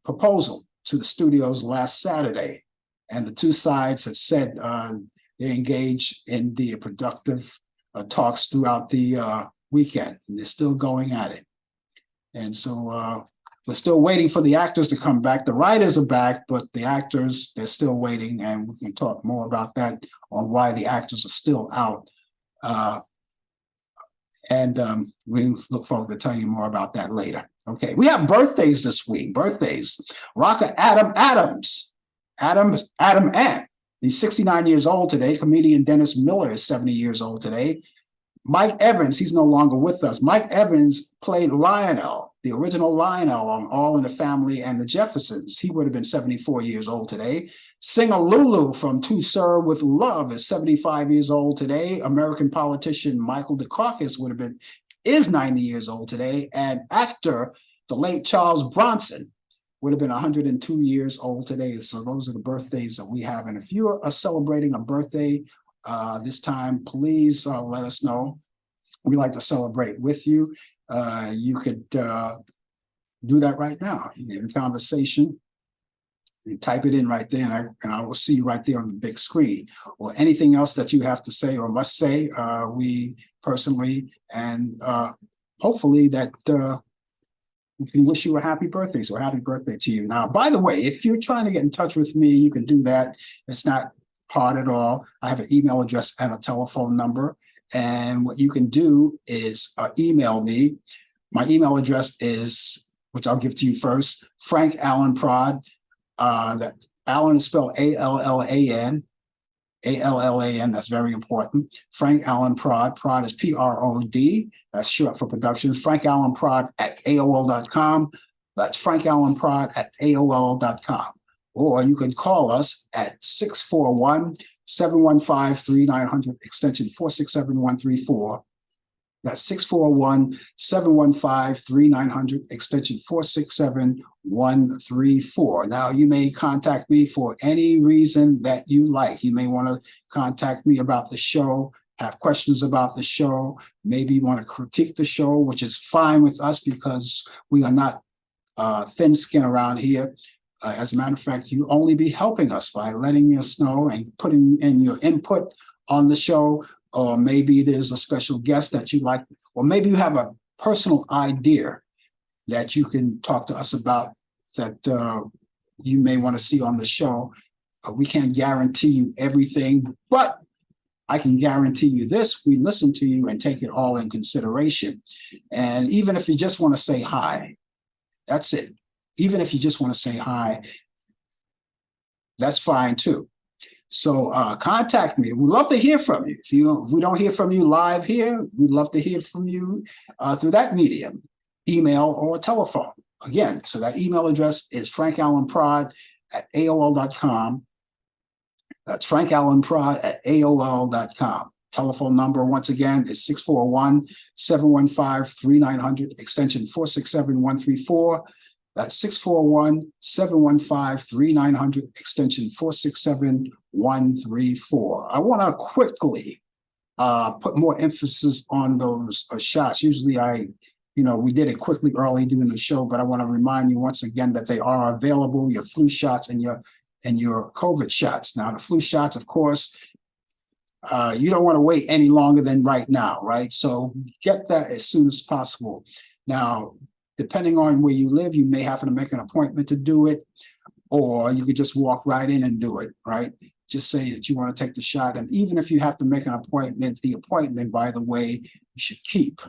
proposal to the studios last Saturday, and the two sides have said they engaged in the productive talks throughout the weekend, and they're still going at it. And so we're still waiting for the actors to come back. The writers are back, but the actors, they're still waiting, and we can talk more about that on why the actors are still out. And we look forward to telling you more about that later. Okay, we have birthdays this week. Birthdays. Rocker Adam Ant. He's 69 years old today. Comedian Dennis Miller is 70 years old today. Mike Evans, he's no longer with us. Mike Evans played Lionel, the original Lionel on All in the Family and the Jeffersons. He would have been 74 years old today. Singer Lulu from To Serve with Love is 75 years old today. American politician Michael Dukakis is 90 years old today. And actor, the late Charles Bronson, would have been 102 years old today. So those are the birthdays that we have. And if you are celebrating a birthday this time, please let us know. We like to celebrate with you. You could do that right now in conversation. You type it in right there, and I will see you right there on the big screen. Or anything else that you have to say or must say, we personally and hopefully that we can wish you a happy birthday. So happy birthday to you. Now, by the way, if you're trying to get in touch with me, you can do that. It's not hard at all. I have an email address and a telephone number. And what you can do is email me. My email address is, which I'll give to you first, Frank Allan Prod. That Allan is spelled Allan. Allan, that's very important. Frank Allan Prod. Prod is Prod. That's short for Productions. Frank Allan Prod at AOL.com. That's Frank Allan Prod at AOL.com. Or you can call us at 641-715-3900, extension 467134. That's 641-715-3900, extension 467134. Now, you may contact me for any reason that you like. You may want to contact me about the show, have questions about the show. Maybe you want to critique the show, which is fine with us because we are not thin skin around here. As a matter of fact, you only be helping us by letting us know and putting in your input on the show. Or maybe there's a special guest that you like, or maybe you have a personal idea that you can talk to us about that you may want to see on the show. We can't guarantee you everything, but I can guarantee you this: we listen to you and take it all in consideration. And even if you just want to say hi, that's it. Even if you just want to say hi, that's fine too. So contact me. We'd love to hear from you. If we don't hear from you live here, we'd love to hear from you through that medium, email or telephone. Again, so that email address is frankallanprod at AOL.com. That's frankallanprod at AOL.com. Telephone number, once again, is 641-715-3900, extension 467134. That's 641-715-3900, extension 467134. I want to quickly put more emphasis on those shots. Usually we did it quickly early during the show, but I want to remind you once again that they are available, your flu shots and your COVID shots. Now, the flu shots, of course, you don't want to wait any longer than right now, right? So get that as soon as possible. Now, depending on where you live, you may have to make an appointment to do it, or you could just walk right in and do it, right? Just say that you want to take the shot. And even if you have to make an appointment, the appointment, by the way, you should keep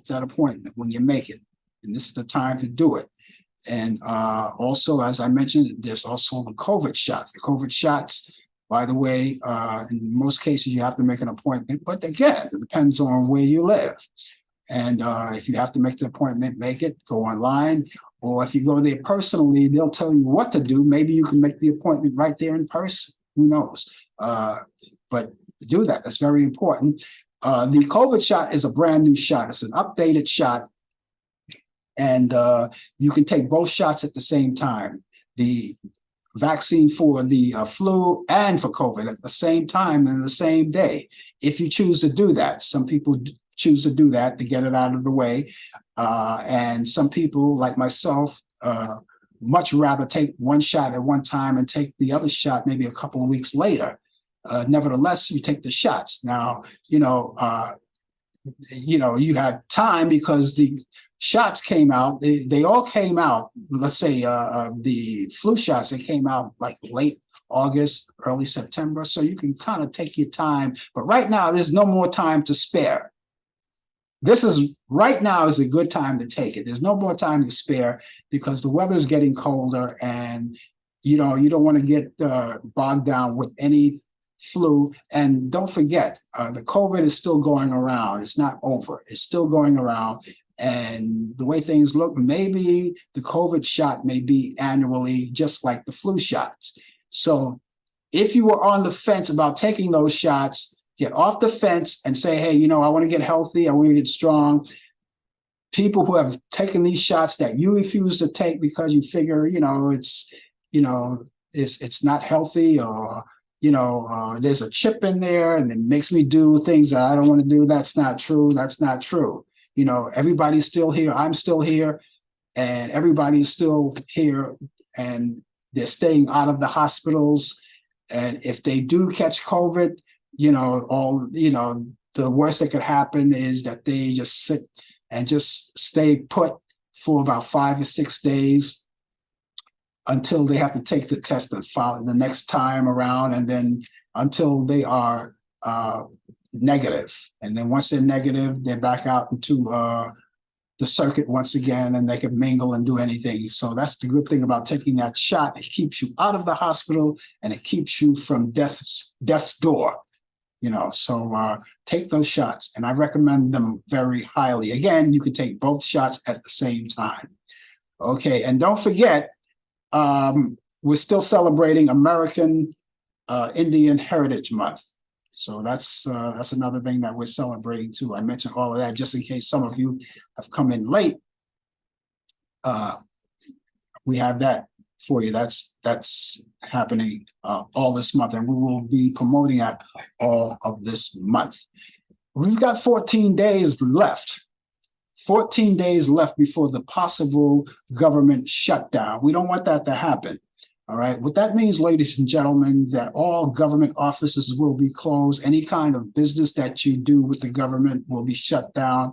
that appointment when you make it. And this is the time to do it. And also, as I mentioned, there's also the COVID shot. The COVID shots, by the way, in most cases, you have to make an appointment. But again, it depends on where you live. And if you have to make the appointment, make it, go online. Or if you go there personally, they'll tell you what to do. Maybe you can make the appointment right there in person. Who knows? But do that. That's very important. The COVID shot is a brand new shot. It's an updated shot. And you can take both shots at the same time. The vaccine for the flu and for COVID at the same time and the same day, if you choose to do that. Some people choose to do that to get it out of the way. And some people, like myself, much rather take one shot at one time and take the other shot maybe a couple of weeks later. Nevertheless, you take the shots. Now, you have time because the shots came out. They all came out. Let's say the flu shots, they came out like late August, early September. So you can kind of take your time. But right now, there's no more time to spare. Right now is a good time to take it. There's no more time to spare because the weather's getting colder and you know, you don't want to get bogged down with any flu. And don't forget, the COVID is still going around. It's not over. It's still going around. And the way things look, maybe the COVID shot may be annually, just like the flu shots. So if you were on the fence about taking those shots, get off the fence and say, hey, you know, I want to get healthy. I want to get strong. People who have taken these shots that you refuse to take because you figure, it's not healthy, or, there's a chip in there and it makes me do things that I don't want to do. That's not true. That's not true. Everybody's still here. I'm still here, and everybody's still here, and they're staying out of the hospitals. And if they do catch COVID, the worst that could happen is that they just sit and just stay put for about 5 or 6 days until they have to take the test the next time around, and then until they are negative. And then once they're negative, they're back out into the circuit once again, and they can mingle and do anything. So that's the good thing about taking that shot. It keeps you out of the hospital, and it keeps you from death's door. So take those shots, and I recommend them very highly. Again, you can take both shots at the same time. Okay, and don't forget, we're still celebrating American Indian Heritage Month. So that's another thing that we're celebrating too. I mentioned all of that just in case some of you have come in late. We have that for you. That's happening all this month, and we will be promoting that all of this month. We've got 14 days left. 14 days left before the possible government shutdown. We don't want that to happen. All right. What that means, ladies and gentlemen, that all government offices will be closed. Any kind of business that you do with the government will be shut down.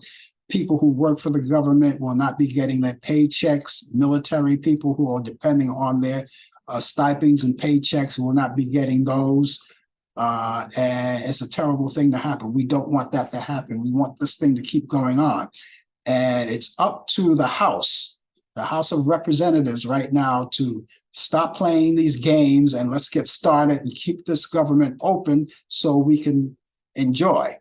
People who work for the government will not be getting their paychecks. Military people who are depending on their stipends and paychecks will not be getting those. And it's a terrible thing to happen. We don't want that to happen. We want this thing to keep going on. And it's up to the House of Representatives right now to stop playing these games, and let's get started and keep this government open so we can enjoy.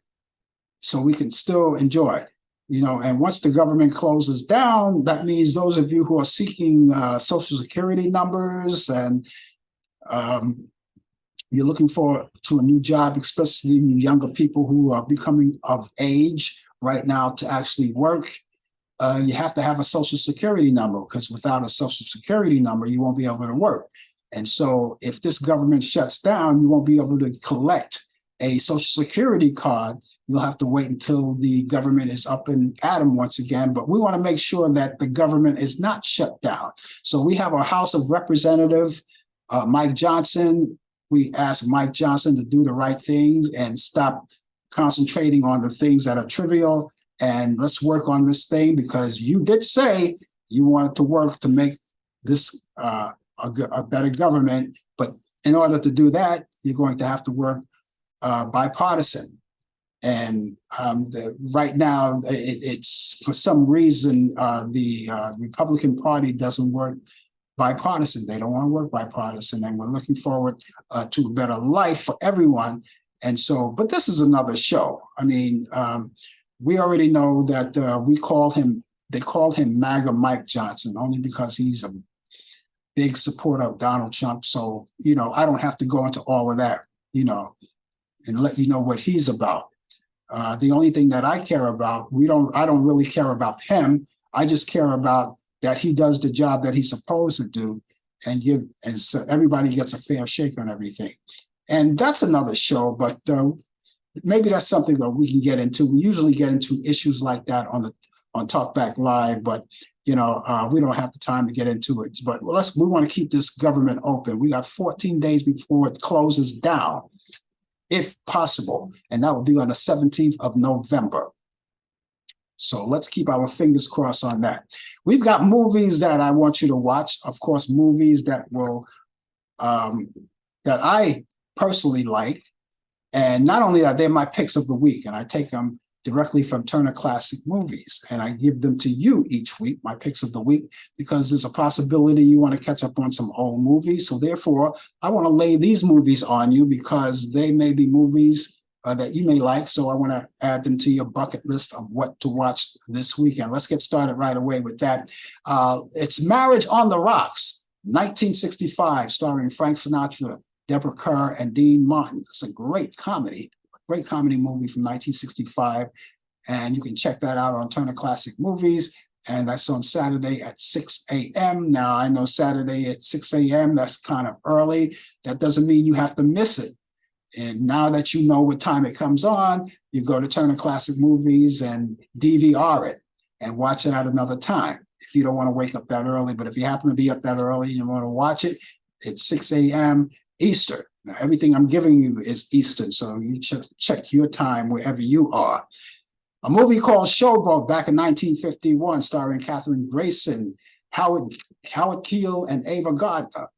So we can still enjoy. And once the government closes down, that means those of you who are seeking Social Security numbers, and you're looking to a new job, especially younger people who are becoming of age right now to actually work, you have to have a Social Security number, because without a Social Security number, you won't be able to work. And so if this government shuts down, you won't be able to collect a Social Security card. You'll have to wait until the government is up and at 'em once again. But we want to make sure that the government is not shut down. So we have our House of Representative, Mike Johnson. We ask Mike Johnson to do the right things and stop concentrating on the things that are trivial. And let's work on this thing, because you did say you wanted to work to make this a better government. But in order to do that, you're going to have to work bipartisan. And right now, it's for some reason, the Republican Party doesn't work bipartisan. They don't want to work bipartisan, and we're looking forward to a better life for everyone. And so, but this is another show. I mean, we already know that they called him MAGA Mike Johnson only because he's a big supporter of Donald Trump. So, I don't have to go into all of that, and let you know what he's about. The only thing that I care about, I don't really care about him. I just care about that he does the job that he's supposed to do, and so everybody gets a fair shake on everything. And that's another show, but maybe that's something that we can get into. We usually get into issues like that on Talkback Live, but we don't have the time to get into it. But we want to keep this government open. We got 14 days before it closes down, if possible, and that will be on the 17th of November. So let's keep our fingers crossed on that. We've got movies that I want you to watch. Of course, movies that will that I personally like. And not only that, they're my picks of the week, and I take them directly from Turner Classic Movies. And I give them to you each week, my picks of the week, because there's a possibility you want to catch up on some old movies. So therefore, I want to lay these movies on you because they may be movies that you may like. So I want to add them to your bucket list of what to watch this weekend. Let's get started right away with that. It's Marriage on the Rocks, 1965, starring Frank Sinatra, Deborah Kerr, and Dean Martin. It's a great comedy movie from 1965. And you can check that out on Turner Classic Movies. And that's on Saturday at 6 a.m. Now, I know Saturday at 6 a.m., that's kind of early. That doesn't mean you have to miss it. And now that you know what time it comes on, you go to Turner Classic Movies and DVR it and watch it at another time if you don't want to wake up that early. But if you happen to be up that early and you want to watch it, it's 6 a.m. Eastern. Now, everything I'm giving you is Eastern, so you check your time wherever you are. A movie called Showboat back in 1951, starring Katherine Grayson, Howard Keel, and Ava Gardner.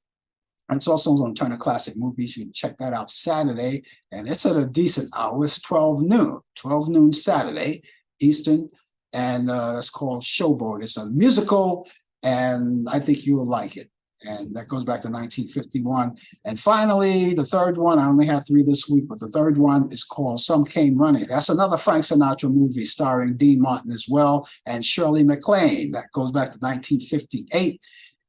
And it's also on Turner Classic Movies. You can check that out Saturday, and it's at a decent hour. It's 12 noon Saturday, Eastern, and that's called Showboat. It's a musical, and I think you will like it. And that goes back to 1951. And finally, the third one, I only have 3 this week, but the third one is called Some Came Running. That's another Frank Sinatra movie starring Dean Martin as well, and Shirley MacLaine. That goes back to 1958.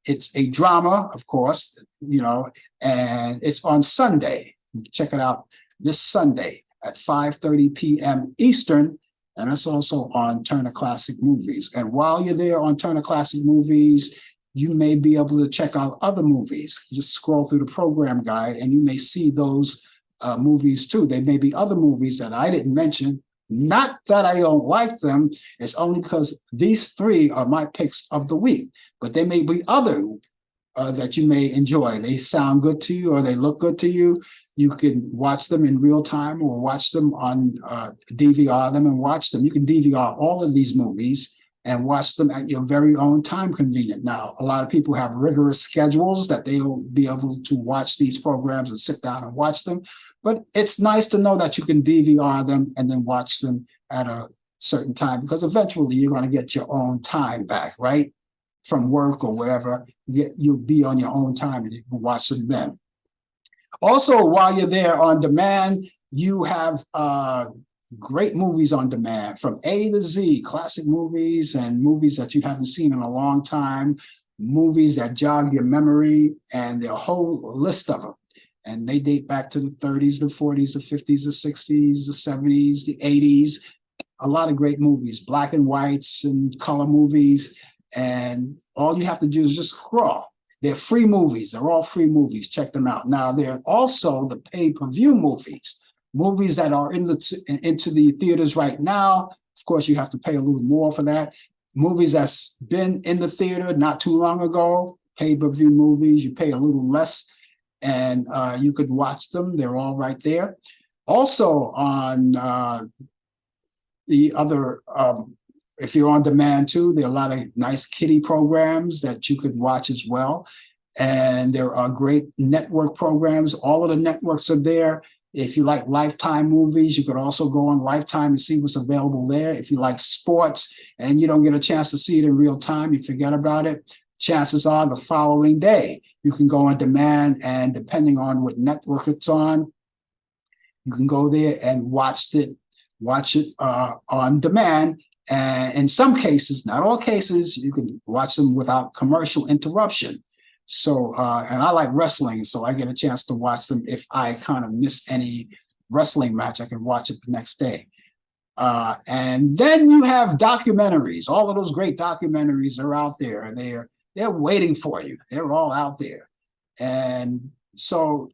It's a drama, of course, and it's on Sunday. Check it out this Sunday at 5:30 p.m. Eastern. And it's also on Turner Classic Movies. And while you're there on Turner Classic Movies, you may be able to check out other movies. Just scroll through the program guide and you may see those movies too. There may be other movies that I didn't mention. Not that I don't like them. It's only because these 3 are my picks of the week. But there may be other that you may enjoy. They sound good to you or they look good to you. You can watch them in real time or watch them on DVR them and watch them. You can DVR all of these movies and watch them at your very own time convenient. Now, a lot of people have rigorous schedules that they'll be able to watch these programs and sit down and watch them. But it's nice to know that you can DVR them and then watch them at a certain time, because eventually you're going to get your own time back, right? From work or whatever, you'll be on your own time and you can watch them then. Also, while you're there on demand, you have great movies on demand from A to Z, classic movies and movies that you haven't seen in a long time, movies that jog your memory, and there are a whole list of them. And they date back to the 30s, the 40s, the 50s, the 60s, the 70s, the 80s. A lot of great movies, black and whites and color movies. And all you have to do is just scroll. They're free movies. They're all free movies. Check them out. Now, there are also the pay-per-view movies that are into the theaters right now. Of course, you have to pay a little more for that. Movies that's been in the theater not too long ago, pay-per-view movies, you pay a little less, and you could watch them. They're all right there. Also on the other, if you're on demand too, there are a lot of nice kiddie programs that you could watch as well. And there are great network programs. All of the networks are there. If you like Lifetime movies, you could also go on Lifetime and see what's available there. If you like sports and you don't get a chance to see it in real time, you forget about it, chances are the following day, you can go on demand, and depending on what network it's on, you can go there and watch it on demand. And in some cases, not all cases, you can watch them without commercial interruption. So, and I like wrestling, so I get a chance to watch them. If I kind of miss any wrestling match, I can watch it the next day. And then you have documentaries. All of those great documentaries are out there. They're waiting for you. They're all out there. And so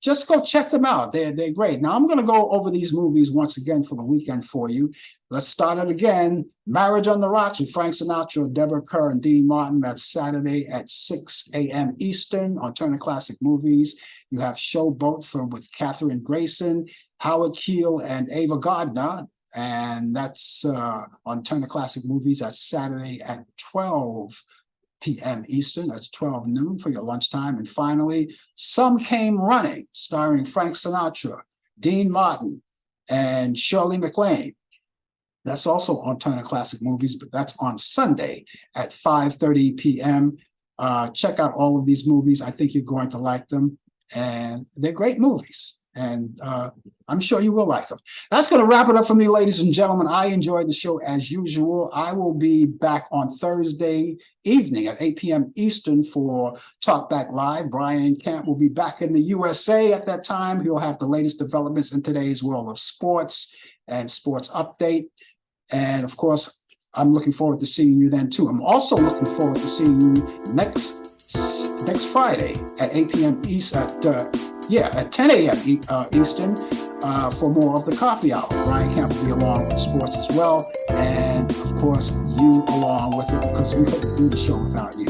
just go check them out. They're great. Now, I'm going to go over these movies once again for the weekend for you. Let's start it again. Marriage on the Rocks with Frank Sinatra, Deborah Kerr, and Dean Martin. That's Saturday at 6 a.m. Eastern on Turner Classic Movies. You have Showboat with Katherine Grayson, Howard Keel, and Ava Gardner. And that's on Turner Classic Movies. That's Saturday at 12 p.m. Eastern. That's 12 noon for your lunchtime. And finally, Some Came Running, starring Frank Sinatra, Dean Martin, and Shirley MacLaine. That's also on Turner Classic Movies, but that's on Sunday at 5:30 p.m. Check out all of these movies. I think you're going to like them, and they're great movies. And I'm sure you will like them. That's going to wrap it up for me, ladies and gentlemen. I enjoyed the show as usual. I will be back on Thursday evening at 8 p.m. Eastern for Talk Back Live. Brian Camp will be back in the USA at that time. He'll have the latest developments in today's world of sports and sports update. And of course, I'm looking forward to seeing you then too. I'm also looking forward to seeing you next Friday at 8 p.m. East at 10 a.m. Eastern for more of the coffee hour. Brian Camp will be along with sports as well, and of course you along with it, because we couldn't do the show without you.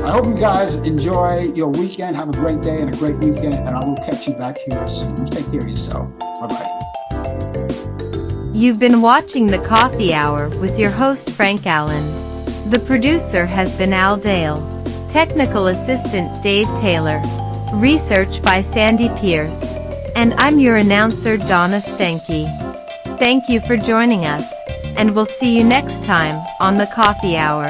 I hope you guys enjoy your weekend. Have a great day and a great weekend, and I will catch you back here soon. Take care of yourself. Bye-bye. You've been watching the Coffee Hour with your host Frank Allan. The producer has been Al Dale. Technical assistant Dave Taylor. Research by Sandy Pierce. And I'm your announcer Donna Stenke. Thank you for joining us, and we'll see you next time on the Coffee Hour.